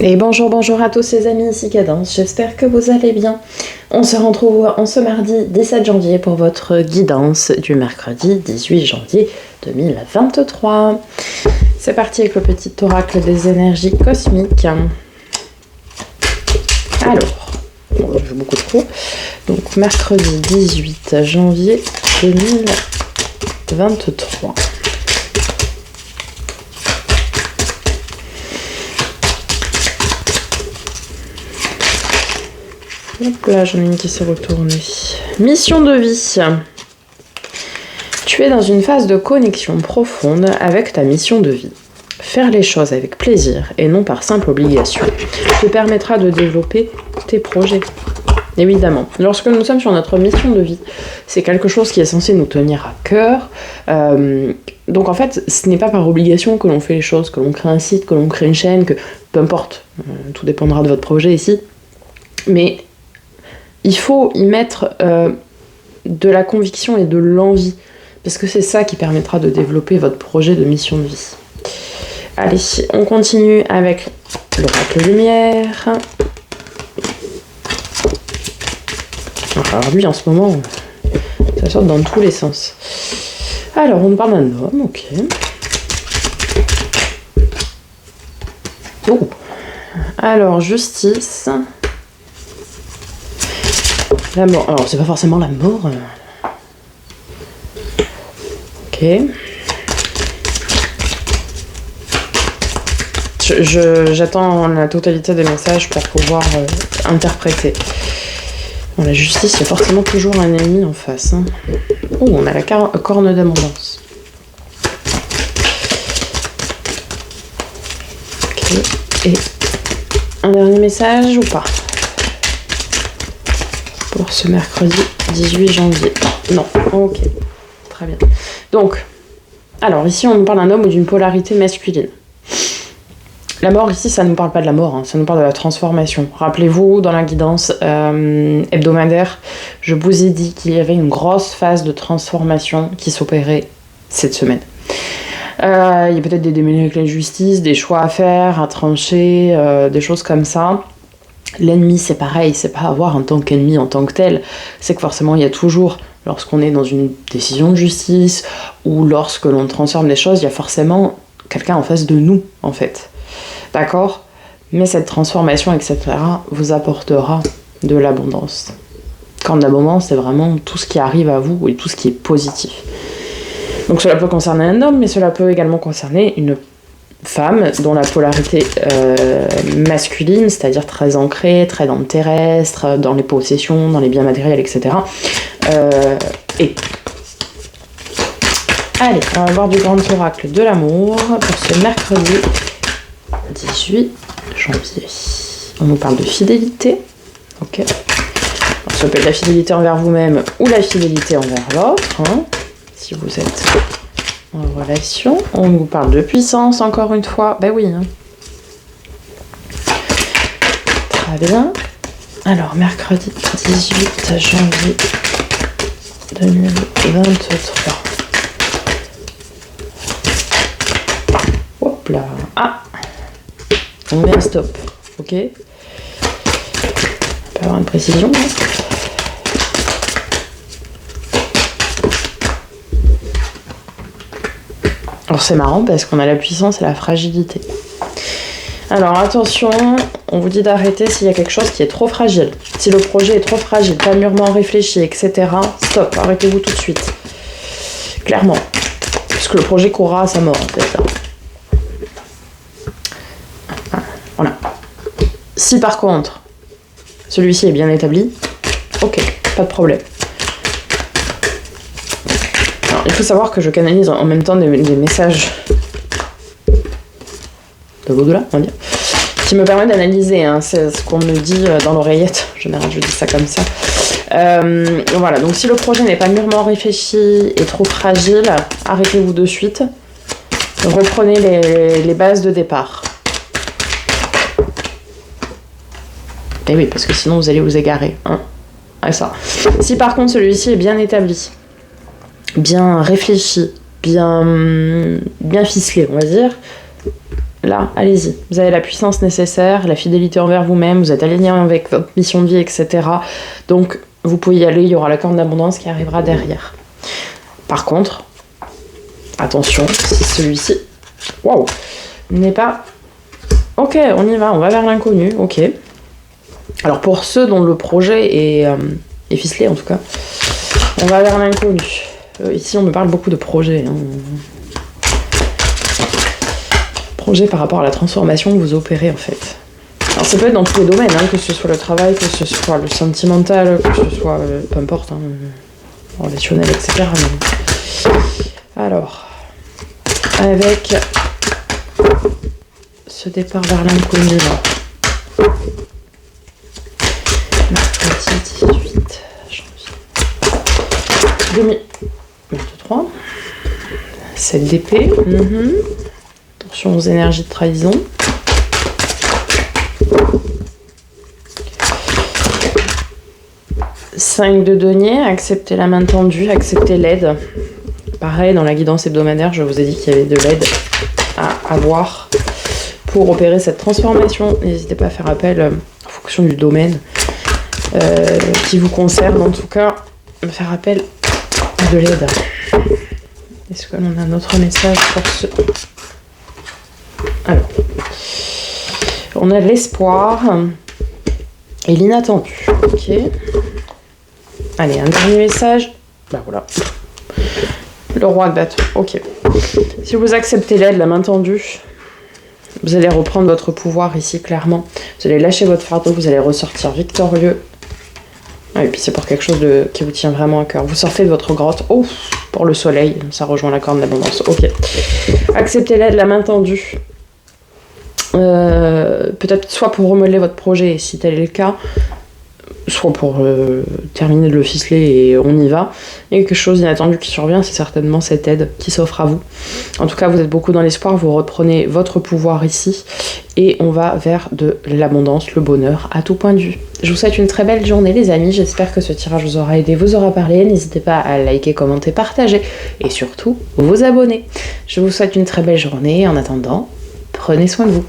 Et bonjour à tous les amis, ici Cadence, j'espère que vous allez bien. On se retrouve en ce mardi 17 janvier pour votre guidance du mercredi 18 janvier 2023. C'est parti avec le petit oracle des énergies cosmiques. Alors, bon, je fais beaucoup trop. Donc mercredi 18 janvier 2023. Hop là, j'en ai une qui s'est retournée. Mission de vie. Tu es dans une phase de connexion profonde avec ta mission de vie. Faire les choses avec plaisir et non par simple obligation te permettra de développer tes projets. Évidemment, lorsque nous sommes sur notre mission de vie, c'est quelque chose qui est censé nous tenir à cœur. Donc en fait, ce n'est pas par obligation que l'on fait les choses, que l'on crée un site, que l'on crée une chaîne, que peu importe, tout dépendra de votre projet ici. Mais il faut y mettre de la conviction et de l'envie, parce que c'est ça qui permettra de développer votre projet de mission de vie. Allez, on continue avec l'oracle lumière. Alors lui, en ce moment, ça sort dans tous les sens. Alors, on parle d'un homme, ok. Oh. Alors, justice. La mort. Alors, c'est pas forcément la mort. Ok. J'attends la totalité des messages pour pouvoir interpréter. Bon, la justice, il y a forcément toujours un ennemi en face. Hein. Oh, on a la corne d'abondance. Ok. Et un dernier message ou pas? Pour ce mercredi 18 janvier. Non, ok. Très bien. Donc, alors ici on nous parle d'un homme ou d'une polarité masculine. La mort ici, ça ne nous parle pas de la mort, hein, ça nous parle de la transformation. Rappelez-vous, dans la guidance hebdomadaire, je vous ai dit qu'il y avait une grosse phase de transformation qui s'opérait cette semaine. Il y a peut-être des démêlés avec la justice, des choix à faire, à trancher, des choses comme ça. L'ennemi, c'est pareil, c'est pas avoir en tant qu'ennemi en tant que tel, c'est que forcément il y a toujours, lorsqu'on est dans une décision de justice ou lorsque l'on transforme des choses, il y a forcément quelqu'un en face de nous, en fait. D'accord ? Mais cette transformation, etc., vous apportera de l'abondance. Quand l'abondance, c'est vraiment tout ce qui arrive à vous et tout ce qui est positif. Donc cela peut concerner un homme, mais cela peut également concerner une femme dont la polarité masculine, c'est-à-dire très ancrée, très dans le terrestre, dans les possessions, dans les biens matériels, etc. Et allez, on va voir du grand oracle de l'amour pour ce mercredi 18 janvier. On nous parle de fidélité. Ok. Alors, ça peut être la fidélité envers vous-même ou la fidélité envers l'autre. Hein, si vous êtes en relation. On nous parle de puissance, encore une fois. Ben oui. Hein. Très bien. Alors, mercredi 18 janvier 2023. Hop là. Ah! On met un stop. Ok? On peut avoir une précision. Hein. Alors c'est marrant parce qu'on a la puissance et la fragilité. Alors attention, on vous dit d'arrêter s'il y a quelque chose qui est trop fragile. Si le projet est trop fragile, pas mûrement réfléchi, etc. Stop, arrêtez-vous tout de suite. Clairement. Parce que le projet courra à sa mort en fait. Voilà. Si par contre, celui-ci est bien établi, ok, pas de problème. Il faut savoir que je canalise en même temps des messages de l'au-delà, on va dire, qui me permettent d'analyser, hein, c'est ce qu'on me dit dans l'oreillette, en général je dis ça comme ça. Voilà, donc si le projet n'est pas mûrement réfléchi et trop fragile, arrêtez-vous de suite, reprenez les bases de départ. Et oui, parce que sinon vous allez vous égarer, hein, avec ça. Si par contre celui-ci est bien établi, bien réfléchi, bien ficelé, on va dire, là, allez-y. Vous avez la puissance nécessaire, la fidélité envers vous-même, vous êtes aligné avec votre mission de vie, etc. Donc, vous pouvez y aller, il y aura la corne d'abondance qui arrivera derrière. Par contre, attention, si celui-ci, waouh, n'est pas... Ok, on y va, on va vers l'inconnu, ok. Alors, pour ceux dont le projet est ficelé, en tout cas, on va vers l'inconnu. Ici, on me parle beaucoup de projets, hein. Projet par rapport à la transformation que vous opérez en fait. Alors ça peut être dans tous les domaines, hein, que ce soit le travail, que ce soit le sentimental, que ce soit, peu importe, hein, relationnel, etc. Mais... Alors, avec ce départ vers l'inconnu là. Mercredi 18 janvier 2023. 7 d'épée. Attention aux énergies de trahison. Cinq de denier, acceptez la main tendue, acceptez l'aide. Pareil, dans la guidance hebdomadaire, je vous ai dit qu'il y avait de l'aide à avoir pour opérer cette transformation. N'hésitez pas à faire appel en fonction du domaine qui vous concerne. En tout cas, faire appel à de l'aide. Est-ce que l'on a un autre message pour ce... Alors, on a l'espoir et l'inattendu. Ok. Allez, un dernier message. Bah voilà. Le roi de bâton. Ok. Si vous acceptez l'aide, la main tendue, vous allez reprendre votre pouvoir ici, clairement. Vous allez lâcher votre fardeau, vous allez ressortir victorieux. Ah, et puis c'est pour quelque chose qui vous tient vraiment à cœur. Vous sortez de votre grotte. Oh, pour le soleil. Ça rejoint la corne d'abondance. Ok. Acceptez l'aide, la main tendue. Peut-être soit pour remodeler votre projet, si tel est le cas, soit pour terminer de le ficeler et on y va. Il y a quelque chose d'inattendu qui survient, c'est certainement cette aide qui s'offre à vous. En tout cas, vous êtes beaucoup dans l'espoir, vous reprenez votre pouvoir ici et on va vers de l'abondance, le bonheur à tout point de vue. Je vous souhaite une très belle journée les amis, j'espère que ce tirage vous aura aidé, vous aura parlé. N'hésitez pas à liker, commenter, partager et surtout vous abonner. Je vous souhaite une très belle journée, en attendant, prenez soin de vous.